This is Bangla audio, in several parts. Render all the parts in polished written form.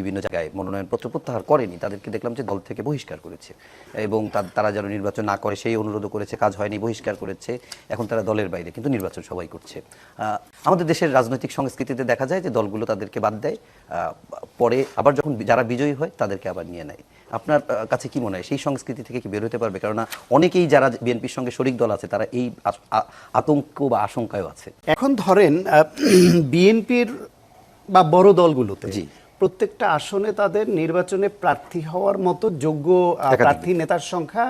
বিভিন্ন জায়গায় মনোনয়নপত্র প্রত্যাহার করেনি তাদেরকে দেখলাম যে দল থেকে বহিষ্কার করেছে এবং তারা যেন নির্বাচন না করে সেই অনুরোধও করেছে, কাজ হয়নি, বহিষ্কার করেছে। এখন তারা দলের বাইরে, কিন্তু নির্বাচন সবাই করছে। আমাদের দেশের রাজনৈতিক সংস্কৃতিতে দেখা যায় যে দলগুলো তাদেরকে বাদ দেয়, পরে আবার যখন যারা বিজয়ী হয় তাদেরকে আবার নিয়ে নেয়। আপনার কাছে কি মনে হয় সেই সংস্কৃতি থেকে কি বের হতে পারবে? কেননা অনেকেই যারা বিএনপির সঙ্গে শরিক দল আছে তারা এই আতঙ্ক বা আশঙ্কায় আছে। এখন ধরেন বিএনপির বা বড় দলগুলোতে প্রত্যেকটা আসনে তাদের নির্বাচনে প্রার্থী হওয়ার মতো যোগ্য প্রার্থী নেতার সংখ্যা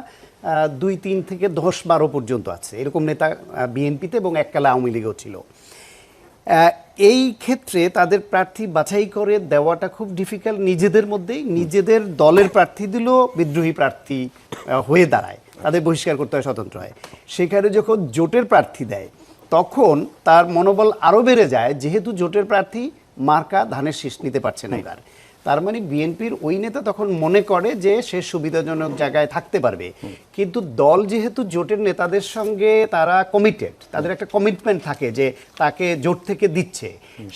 2-3 থেকে 10-12 পর্যন্ত আছে। এরকম নেতা বিএনপিতে এবং এককালে আওয়ামী লীগেও ছিল। এই ক্ষেত্রে তাদের প্রার্থী বাছাই করে দেওয়াটা খুব ডিফিকাল্ট। নিজেদের মধ্যেই নিজেদের দলের প্রার্থী দিলেও বিদ্রোহী প্রার্থী হয়ে দাঁড়ায়, তাদের বহিষ্কার করতে হয়, স্বতন্ত্র হয়। সেখানে যখন জোটের প্রার্থী দেয় তখন তার মনোবল আরও বেড়ে যায়, যেহেতু জোটের প্রার্থী মার্কা ধানের শীষ নিতে পারছে না এবার। তার মানে বিএনপির ওই নেতা তখন মনে করে যে সে সুবিধাজনক জায়গায় থাকতে পারবে, কিন্তু দল যেহেতু জোটের নেতাদের সঙ্গে তারা কমিটেড, তাদের একটা কমিটমেন্ট থাকে যে তাকে জোট থেকে দিচ্ছে,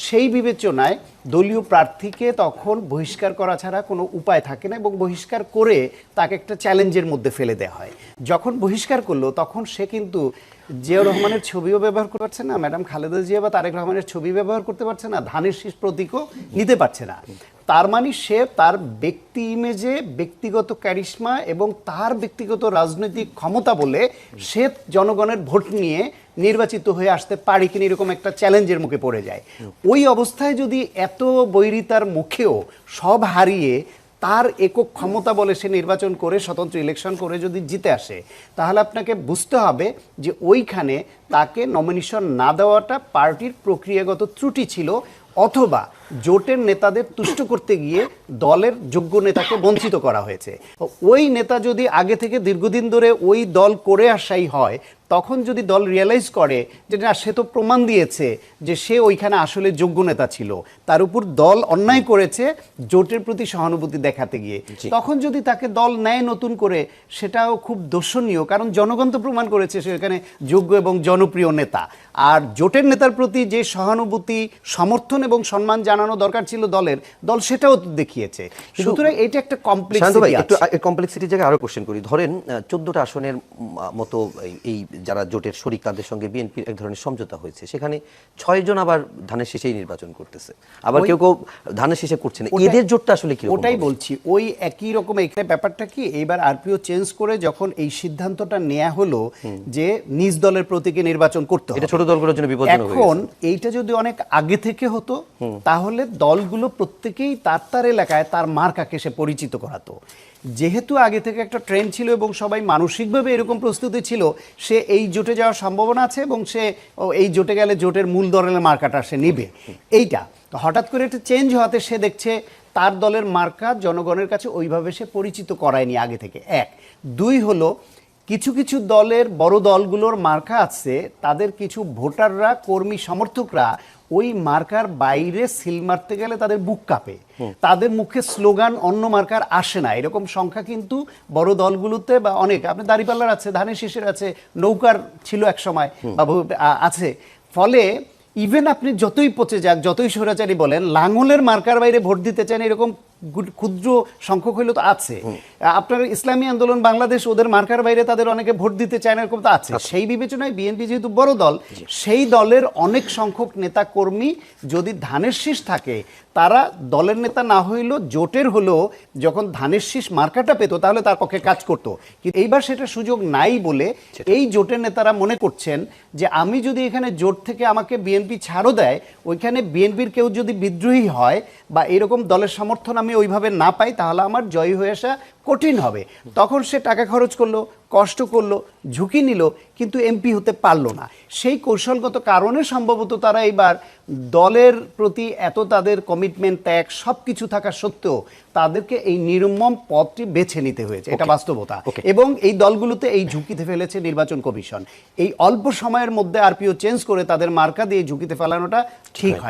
সেই বিবেচনায় দলীয় প্রার্থীকে তখন বহিষ্কার করা ছাড়া কোনো উপায় থাকে না এবং বহিষ্কার করে তাকে একটা চ্যালেঞ্জের মধ্যে ফেলে দেওয়া হয়। যখন বহিষ্কার করলো তখন সে কিন্তু জিয়াউর রহমানের ছবিও ব্যবহার করতে পারছে না, ম্যাডাম খালেদা জিয়া বা তারেক রহমানের ছবি ব্যবহার করতে পারছে না, ধানের শীষ প্রতীকও নিতে পারছে না। তার মানে সে তার ব্যক্তি ইমেজে, ব্যক্তিগত ক্যারিশমা এবং তার ব্যক্তিগত রাজনৈতিক ক্ষমতা বলে সে জনগণের ভোট নিয়ে নির্বাচিত হয়ে আসতে পারে কিনা এরকম একটা চ্যালেঞ্জের মুখে পড়ে যায়। ওই অবস্থায় যদি এত বৈরিতার মুখেও সব হারিয়ে তার একক ক্ষমতা বলে সে নির্বাচন করে স্বতন্ত্র ইলেকশন করে যদি জিতে আসে, তাহলে আপনাকে বুঝতে হবে যে ওইখানে তাকে নমিনেশন না দেওয়াটা পার্টির প্রক্রিয়াগত ত্রুটি ছিল, অথবা জোটের নেতাদের তুষ্ট করতে গিয়ে দলের যোগ্য নেতাকে বঞ্চিত করা হয়েছে। ওই নেতা যদি আগে থেকে দীর্ঘদিন ধরে ওই দল করে আসাই হয়, তখন যদি দল রিয়েলাইজ করে যে না, সে তো প্রমাণ দিয়েছে যে সে ওইখানে আসলে যোগ্য নেতা ছিল, তার উপর দল অন্যায় করেছে জোটের প্রতি সহানুভূতি দেখাতে গিয়ে, তখন যদি তাকে দল নেয় নতুন করে, সেটাও খুব দর্শনীয়, কারণ জনগণ তো প্রমাণ করেছে সেখানে যোগ্য এবং জনপ্রিয় নেতা। আর জোটের নেতার প্রতি যে সহানুভূতি, সমর্থন এবং সম্মান জানানো দরকার ছিল দলের, দল সেটাও দেখিয়েছে। সুতরাং এটা একটা কমপ্লেক্সিটি জায়গায় আরো কোশ্চেন করি। ধরেন 14টা আসনের মতো এই যারা জোটের শরিক তাদের সঙ্গে বিএনপির এক ধরনের সমঝোতা হয়েছে, সেখানে 6 জন আবার ধানের শীষেই নির্বাচন করতেছে, আবার কেউ কেউ ধানের শীষে করছে না। এদের জোটটা আসলে কি? ওটাই বলছি, ওই একই রকম এখানে ব্যাপারটা কি, এইবার আরপিও চেঞ্জ করে যখন এই সিদ্ধান্তটা নেওয়া হলো যে নিজ দলের প্রতীকে নির্বাচন করতে হবে, এটা ছোট দলগুলোর জন্য বিপজ্জনক। এখন এইটা যদি অনেক আগে থেকে হতো তাহলে দলগুলো প্রত্যেকেই তার এলাকায় তার মার্কাকে সে পরিচিত করাতো। যেহেতু আগে থেকে একটা ট্রেন্ড ছিল এবং সবাই মানসিকভাবে এরকম প্রস্তুতি ছিল, সে এই জোটে যাওয়ার সম্ভাবনা আছে এবং সে এই জোটে গেলে জোটের মূল দলের মার্কাটা সে নিবে। এইটা হঠাৎ করে একটা চেঞ্জ হওয়াতে সে দেখছে তার দলের মার্কা জনগণের কাছে ওইভাবে সে পরিচিত করায়নি আগে থেকে। 1, 2 হলো কিছু কিছু দলের, বড় দলগুলোর মার্কা আছে, তাদের কিছু ভোটাররা, কর্মী সমর্থকরা ওই মার্কার বাইরে সিল মারতে গেলে তাদের বুক কাঁপে, তাদের মুখে স্লোগান অন্য মার্কার আসে না। এরকম সংখ্যা কিন্তু বড় দলগুলোতে বা অনেক, আপনি দাঁড়িপাল্লার আছে, ধানের শীষের আছে, নৌকার ছিল এক সময় বা আছে। ফলে ইভেন আপনি যতই পচে যাক, যতই স্বৈরাচারী বলেন, লাঙ্গলের মার্কার বাইরে ভোট দিতে চান এরকম ক্ষুদ্র সংখ্যক হইলে তো আছে। আপনার ইসলামী আন্দোলন বাংলাদেশ, ওদের মার্কার বাইরে তাদের অনেকে ভোট দিতে চায় না, এরকম তো আছে। সেই বিবেচনায় বিএনপি যেহেতু বড় দল, সেই দলের অনেক সংখ্যক নেতা কর্মী যদি ধানের শীষ থাকে, তারা দলের নেতা না হইলেও জোটের হলেও যখন ধানের শীষ মার্কাটা পেত তাহলে তার পক্ষে কাজ করত। কিন্তু এইবার সেটা সুযোগ নাই বলে এই জোটের নেতারা মনে করছেন যে আমি যদি এখানে জোট থেকে আমাকে বিএনপি ছাড়ও দেয়, ওইখানে বিএনপির কেউ যদি বিদ্রোহী হয় বা এরকম দলের সমর্থন আমি ওইভাবে না পাই, তাহলে আমার জয়ী হয়ে আসা কঠিন হবে। তখন সে টাকা খরচ করলো, কষ্ট করলো, ঝুঁকি নিল, কিন্তু এমপি হতে পারলো না। সেই কৌশলগত কারণে সম্ভবত তারা এইবার দলের প্রতি এত তাদের কমিটমেন্ট, ত্যাগ সব কিছু থাকা সত্ত্বেও তাদেরকে এই নির্মম পথটি বেছে নিতে হয়েছে, এটা বাস্তবতা। এবং এই দলগুলোতে এই ঝুঁকিতে ফেলেছে নির্বাচন কমিশন। এই অল্প সময়ের মধ্যে আরপিও চেঞ্জ করে তাদের মার্কা দিয়ে ঝুঁকিতে ফেলানোটা ঠিক হয়।